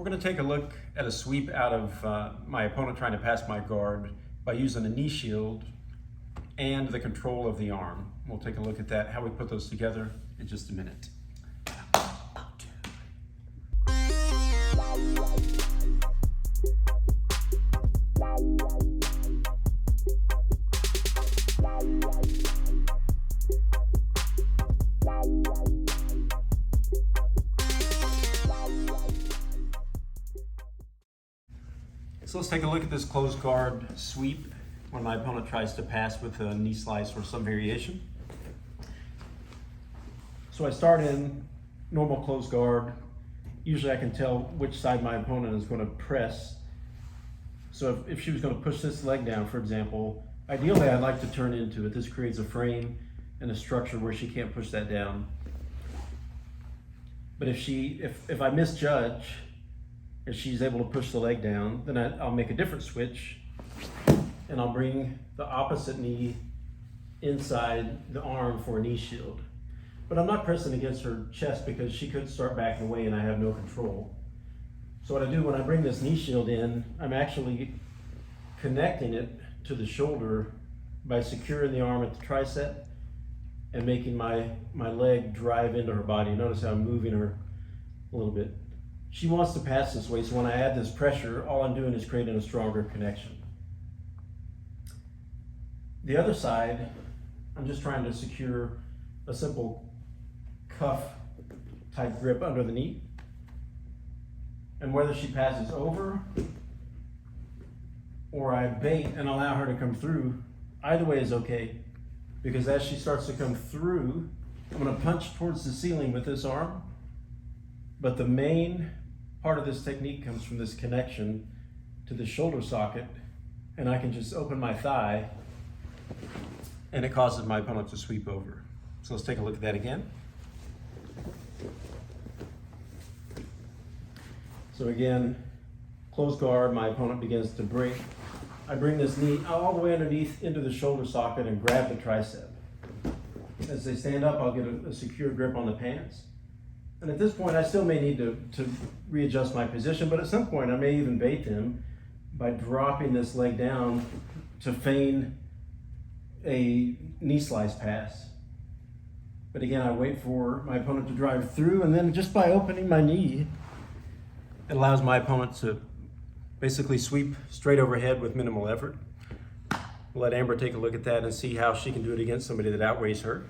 We're going to take a look at a sweep out of my opponent trying to pass my guard by using a knee shield and the control of the arm. We'll take a look at that, how we put those together in just a minute. So let's take a look at this closed guard sweep when my opponent tries to pass with a knee slice or some variation. So I start in normal closed guard. Usually I can tell which side my opponent is going to press. So if she was going to push this leg down, for example, ideally I'd like to turn into it. This creates a frame and a structure where she can't push that down. But if I misjudge, if she's able to push the leg down, then I'll make a different switch and I'll bring the opposite knee inside the arm for a knee shield. But I'm not pressing against her chest because she could start backing away and I have no control. So what I do when I bring this knee shield in, I'm actually connecting it to the shoulder by securing the arm at the tricep and making my leg drive into her body. Notice how I'm moving her a little bit. She wants to pass this way, so when I add this pressure, all I'm doing is creating a stronger connection. The other side, I'm just trying to secure a simple cuff type grip under the knee. And whether she passes over or I bait and allow her to come through, either way is okay. Because as she starts to come through, I'm going to punch towards the ceiling with this arm. But the main part of this technique comes from this connection to the shoulder socket, and I can just open my thigh and it causes my opponent to sweep over. So let's take a look at that again. So again, closed guard, my opponent begins to break. I bring this knee all the way underneath into the shoulder socket and grab the tricep. As they stand up, I'll get a secure grip on the pants. And at this point, I still may need to readjust my position, but at some point I may even bait them by dropping this leg down to feign a knee slice pass. But again, I wait for my opponent to drive through, and then just by opening my knee, it allows my opponent to basically sweep straight overhead with minimal effort. We'll let Amber take a look at that and see how she can do it against somebody that outweighs her.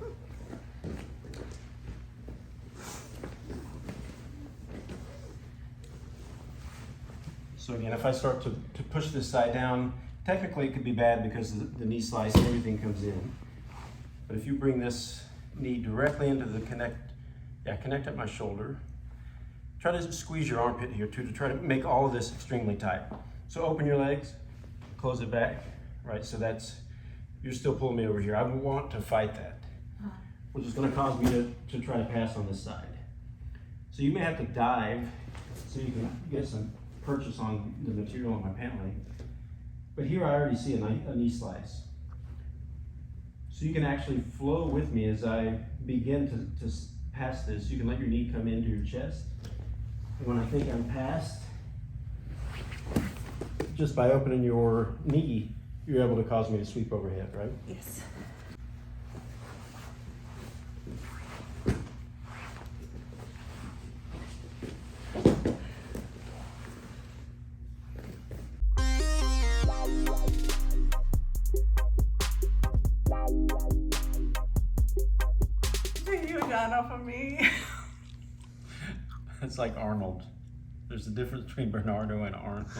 So again, if I start to push this side down, technically it could be bad because the knee slice and everything comes in. But if you bring this knee directly into the connect at my shoulder, try to squeeze your armpit here too to try to make all of this extremely tight. So open your legs, close it back, right? So you're still pulling me over here. I want to fight that, which is going to cause me to try to pass on this side. So you may have to dive so you can get some purchase on the material on my pant leg. But here I already see a knee slice. So you can actually flow with me as I begin to pass this. You can let your knee come into your chest. And when I think I'm past, just by opening your knee, you're able to cause me to sweep overhead, right? Yes. You got off of me. It's like Arnold. There's a difference between Bernardo and Arnold.